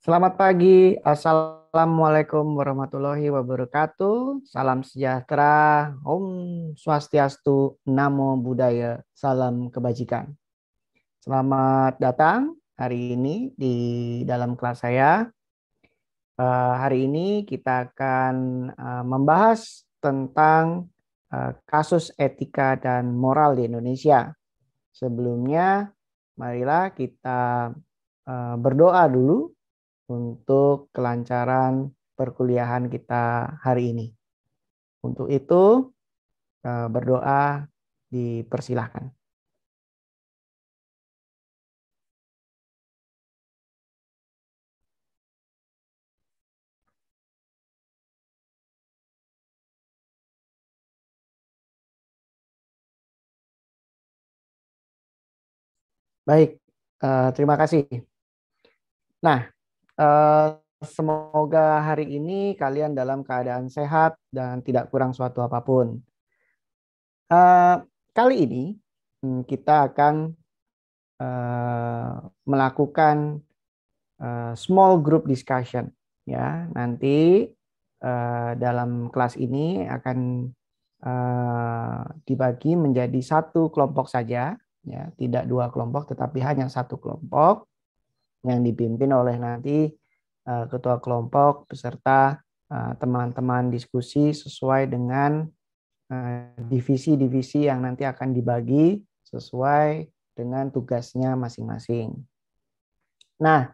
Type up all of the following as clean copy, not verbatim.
Selamat pagi, Assalamualaikum warahmatullahi wabarakatuh. Salam sejahtera, Om Swastiastu, Namo Buddhaya, salam kebajikan. Selamat datang hari ini di dalam kelas saya. Hari ini kita akan membahas tentang kasus etika dan moral di Indonesia. Sebelumnya, marilah kita berdoa dulu untuk kelancaran perkuliahan kita hari ini. Untuk itu, berdoa dipersilahkan. Baik, terima kasih. Nah, eh, semoga hari ini kalian dalam keadaan sehat dan tidak kurang suatu apapun. Eh, Kali ini kita akan melakukan small group discussion. Ya, nanti dalam kelas ini akan dibagi menjadi satu kelompok saja, ya, tidak dua kelompok, tetapi hanya satu kelompok yang dipimpin oleh nanti ketua kelompok beserta teman-teman diskusi sesuai dengan divisi-divisi yang nanti akan dibagi sesuai dengan tugasnya masing-masing. Nah,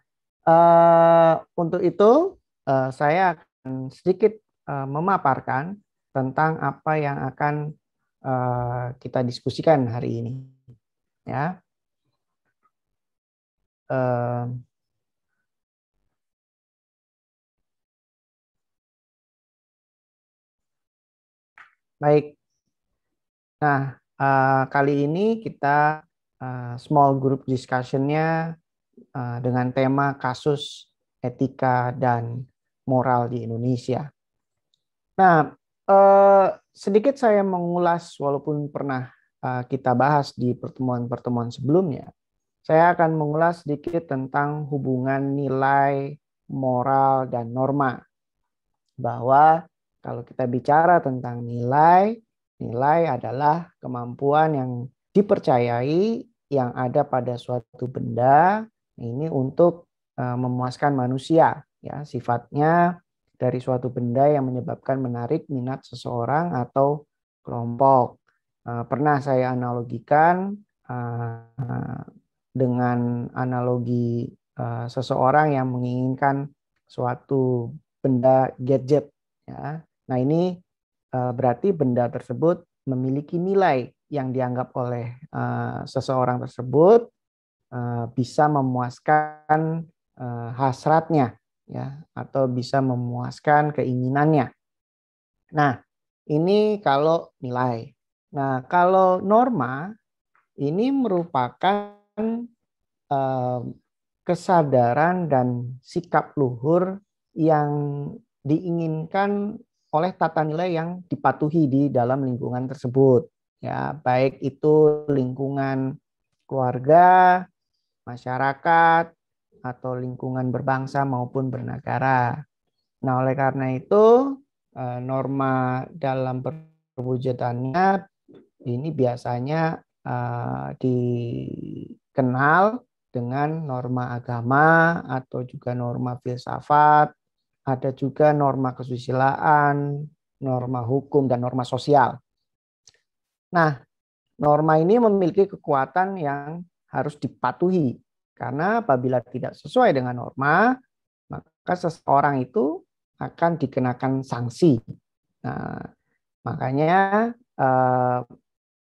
untuk itu saya akan sedikit memaparkan tentang apa yang akan kita diskusikan hari ini. Ya, Eh, baik. Nah, kali ini kita small group discussion-nya dengan tema kasus etika dan moral di Indonesia. Nah, sedikit saya mengulas walaupun pernah kita bahas di pertemuan-pertemuan sebelumnya. Saya akan mengulas sedikit tentang hubungan nilai, moral, dan norma. Bahwa kalau kita bicara tentang nilai, nilai adalah kemampuan yang dipercayai yang ada pada suatu benda ini untuk memuaskan manusia, ya, sifatnya dari suatu benda yang menyebabkan menarik minat seseorang atau kelompok. Pernah saya analogikan dengan analogi seseorang yang menginginkan suatu benda gadget, ya. Nah, ini berarti benda tersebut memiliki nilai yang dianggap oleh seseorang tersebut bisa memuaskan hasratnya, ya, atau bisa memuaskan keinginannya. Nah, ini kalau nilai. Nah, kalau norma ini merupakan eh, kesadaran dan sikap luhur yang diinginkan oleh tata nilai yang dipatuhi di dalam lingkungan tersebut. Ya, baik itu lingkungan keluarga, masyarakat, atau lingkungan berbangsa maupun bernegara. Nah, oleh karena itu, norma dalam perwujudannya ini biasanya dikenal dengan norma agama atau juga norma filsafat, ada juga norma kesusilaan, norma hukum, dan norma sosial. Nah, norma ini memiliki kekuatan yang harus dipatuhi karena apabila tidak sesuai dengan norma, maka seseorang itu akan dikenakan sanksi. Nah, makanya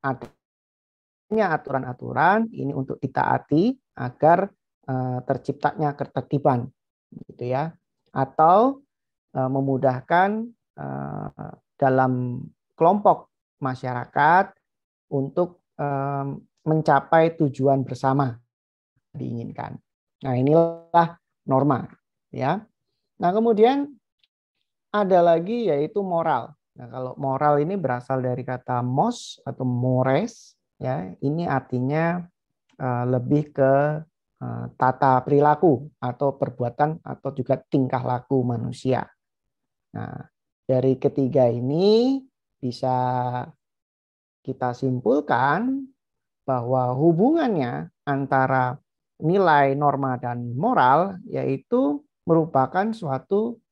adanya aturan-aturan ini untuk ditaati agar terciptanya ketertiban, gitu ya, atau memudahkan dalam kelompok masyarakat untuk mencapai tujuan bersama diinginkan. Nah, inilah norma, ya. Nah, kemudian ada lagi yaitu moral. Nah, kalau moral ini berasal dari kata mos atau mores, ya. Ini artinya lebih ke tata perilaku atau perbuatan atau juga tingkah laku manusia. Nah, dari ketiga ini bisa kita simpulkan bahwa hubungannya antara nilai, norma, dan moral yaitu merupakan suatu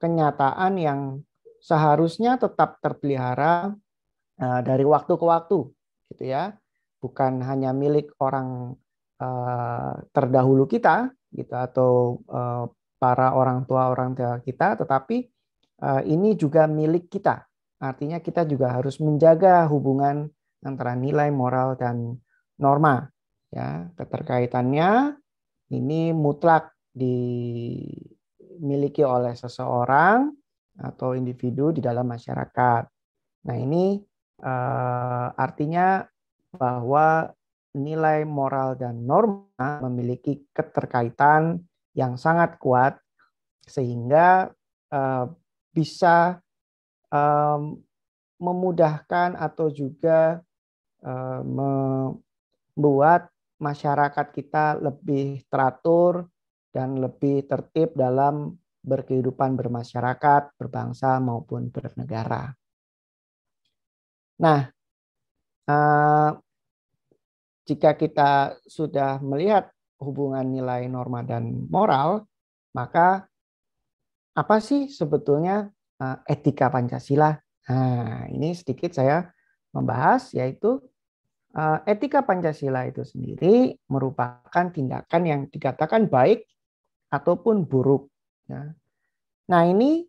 kenyataan yang seharusnya tetap terpelihara dari waktu ke waktu, gitu ya, bukan hanya milik orang terdahulu kita, gitu, atau para orang tua kita, tetapi ini juga milik kita. Artinya kita juga harus menjaga hubungan antara nilai, moral, dan norma. Ya, keterkaitannya ini mutlak dimiliki oleh seseorang atau individu di dalam masyarakat. Nah, ini artinya bahwa nilai moral dan norma memiliki keterkaitan yang sangat kuat sehingga bisa memudahkan atau juga membuat masyarakat kita lebih teratur dan lebih tertib dalam berkehidupan bermasyarakat, berbangsa maupun bernegara. Nah, jika kita sudah melihat hubungan nilai, norma, dan moral, maka apa sih sebetulnya etika Pancasila? Nah, ini sedikit saya membahas, yaitu etika Pancasila itu sendiri merupakan tindakan yang dikatakan baik ataupun buruk. Ya. Nah, ini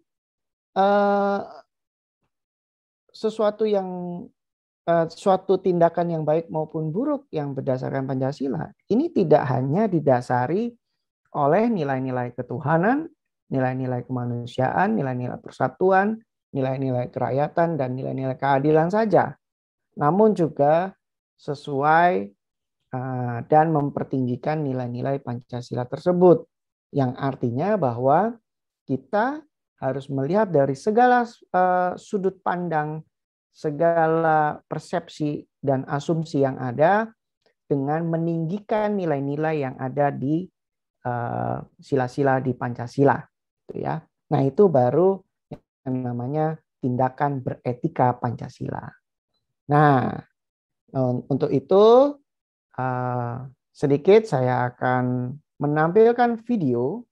suatu tindakan yang baik maupun buruk yang berdasarkan Pancasila ini tidak hanya didasari oleh nilai-nilai ketuhanan, nilai-nilai kemanusiaan, nilai-nilai persatuan, nilai-nilai kerakyatan, dan nilai-nilai keadilan saja, namun juga sesuai dan mempertinggikan nilai-nilai Pancasila tersebut, yang artinya bahwa kita harus melihat dari segala sudut pandang, segala persepsi dan asumsi yang ada dengan meninggikan nilai-nilai yang ada di sila-sila di Pancasila, gitu ya. Nah, itu baru yang namanya tindakan beretika Pancasila. Nah, untuk itu sedikit saya akan menampilkan video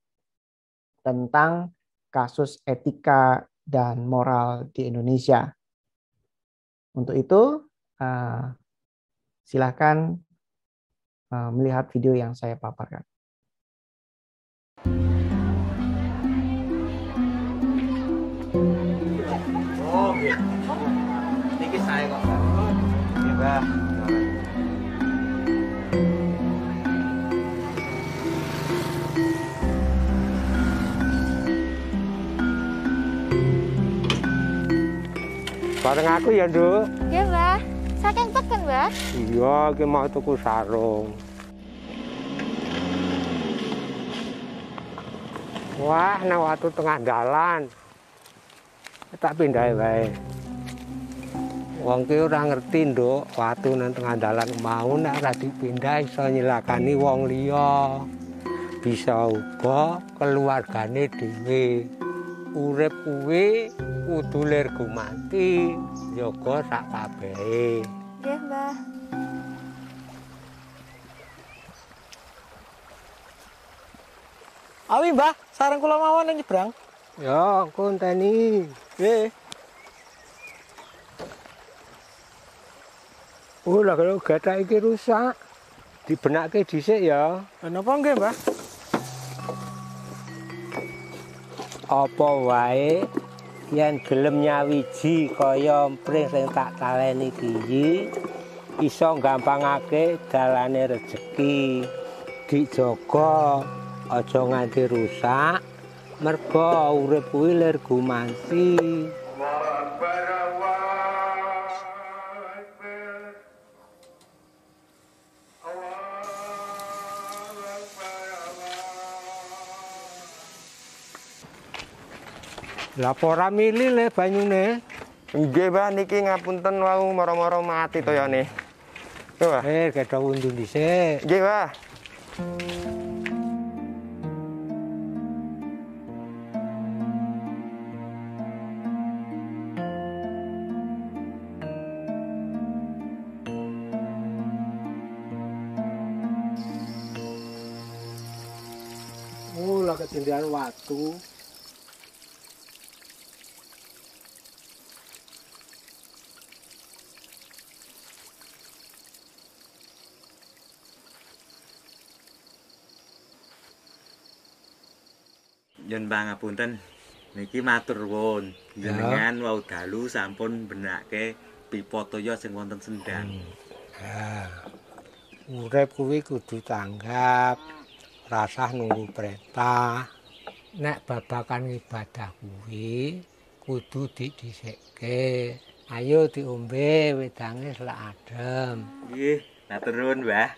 tentang kasus etika dan moral di Indonesia. Untuk itu, silakan melihat video yang saya paparkan. Oh, gitu. Niki saya kok. Iya, Mbak. Bareng aku ya, Nduk. Nggih, Mbah. Saking peken, Mbah. Iya, iki mau tuku sarung. Wah, nang watu tengah dalan. Tak pindahe wae. Wong ki ora ngerti, Nduk, watu nang tengah dalan mau nek ora dipindah iso nyilakani wong liya. Bisa uga keluargane dhewe. Urip kuwi kudu lir gumanti, njaga sak kabehe. Nggih, Mbah. Awi, Mbah, sareng kula mawon nang nyebrang. Ya, konteni. Nggih. Lah kalau gathak iki rusak, dibenakke dhisik ya. Lah napa nggih, Mbah? Apa wae yen gelem nyawiji kaya mpring sing tak taleni iki iso gampangake dalane rejeki. Dijaga aja nganti rusak, mergo urip kuwi lir gumanti. Lah ora mili le banyune. Nggih, Mbah, niki ngapunten wau mara-mara mati toyone. Nggih, Mbah. Gedha undu dhisik. Nggih, Mbah. Oh, lah ketindihan watu. Yen pangapunten niki matur nuwun. Jenengan wau dalu sampun benake pipa toya sing wonten Sendang. Urip kuwi kudu tanggap, rasah nunggu perintah. Nek babakan ibadah kuwi kudu didhisikke. Ayo diombe wedange selak adem. Nggih, matur nuwun, Mbah.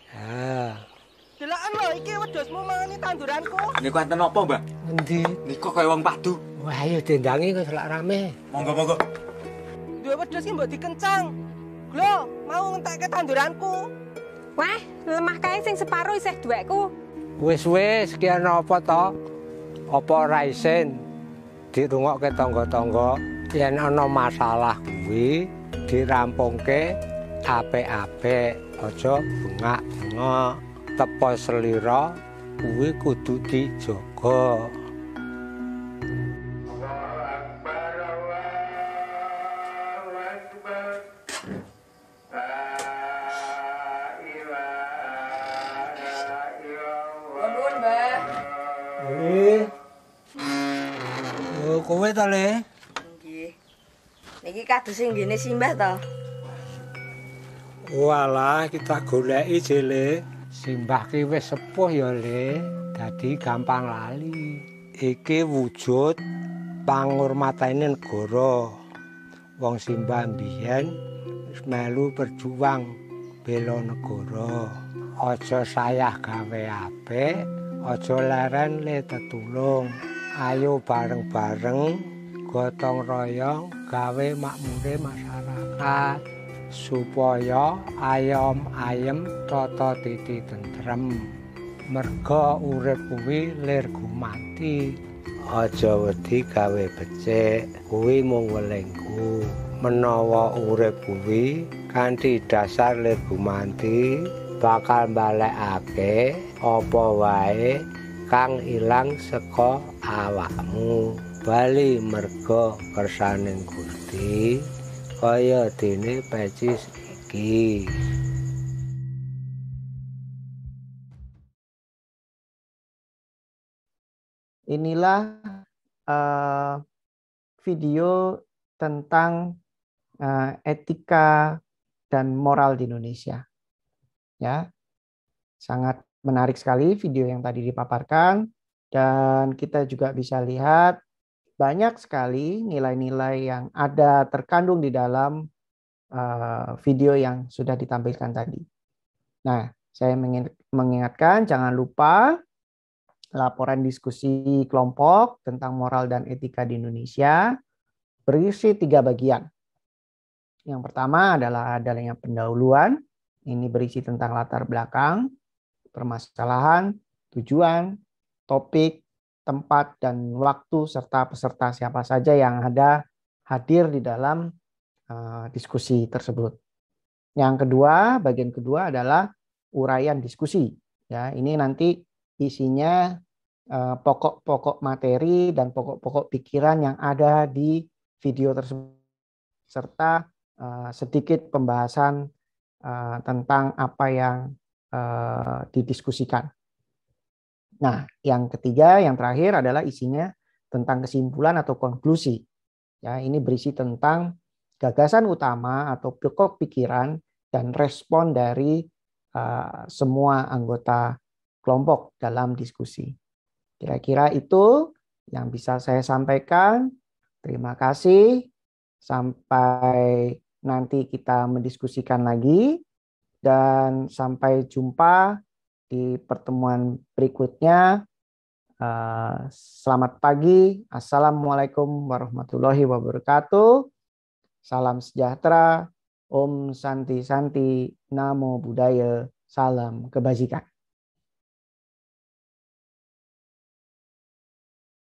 Delakan lho iki wedhusmu mangani tanduranku. Niku wonten apa, Mbah? Endi? Niku kaya wong padu. Wah, ayo dendangi kok selak rame. Monggo, monggo. Duwe wedhus ki mbok dikencang. Glo, mau ngentekke tanduranku. Wah, lemah kae sing separo isih duwekku. Wis sekian apa to? Apa ora isin dirungokke tangga-tangga yen ana masalah kuwi dirampungke apik-apik, aja bengak-bengok. Tepo selira kuwi kudu dijaga. Nuwun, Mbah. Oh, kowe ta, Le? Nggih. Niki kados sing ngene Simbah to. Walah, kita goleki jele. Simbah ki wis sepuh ya, Le. Dadi gampang lali. Iki wujud pangurmatane negara. Wong Simbah mbiyen wis melu berjuang bela negara. Aja sayah gawe apik, aja leren le tetulung. Ayo bareng-bareng gotong royong gawe makmure masyarakat supaya ayem-ayem tata titi tentrem. Merga urip kuwi lir gumanti. Aja wedi gawe becik, kuwi mung welengku. Menawa urip kuwi kanthi dasar lir gumanti bakal balekake apa wae kang ilang saka awakmu. Bali merga kersaning Gusti kaya dene pecis iki. Inilah video tentang etika dan moral di Indonesia. Ya, sangat menarik sekali video yang tadi dipaparkan, dan kita juga bisa lihat banyak sekali nilai-nilai yang ada terkandung di dalam video yang sudah ditampilkan tadi. Nah, saya mengingatkan jangan lupa laporan diskusi kelompok tentang moral dan etika di Indonesia berisi 3 bagian. Yang pertama adalah adanya pendahuluan. Ini berisi tentang latar belakang, permasalahan, tujuan, topik, tempat, dan waktu, serta peserta siapa saja yang ada hadir di dalam diskusi tersebut. Yang kedua, bagian kedua adalah uraian diskusi. Ya, ini nanti isinya pokok-pokok materi dan pokok-pokok pikiran yang ada di video tersebut, serta sedikit pembahasan tentang apa yang didiskusikan. Nah, yang ketiga, yang terakhir adalah isinya tentang kesimpulan atau konklusi. Ya, ini berisi tentang gagasan utama atau pokok pikiran dan respon dari semua anggota kelompok dalam diskusi. Kira-kira itu yang bisa saya sampaikan. Terima kasih. Sampai nanti kita mendiskusikan lagi, dan sampai jumpa di pertemuan berikutnya. Selamat pagi. Assalamualaikum warahmatullahi wabarakatuh. Salam sejahtera. Om Santi Santi. Namo Buddhaya. Salam kebajikan.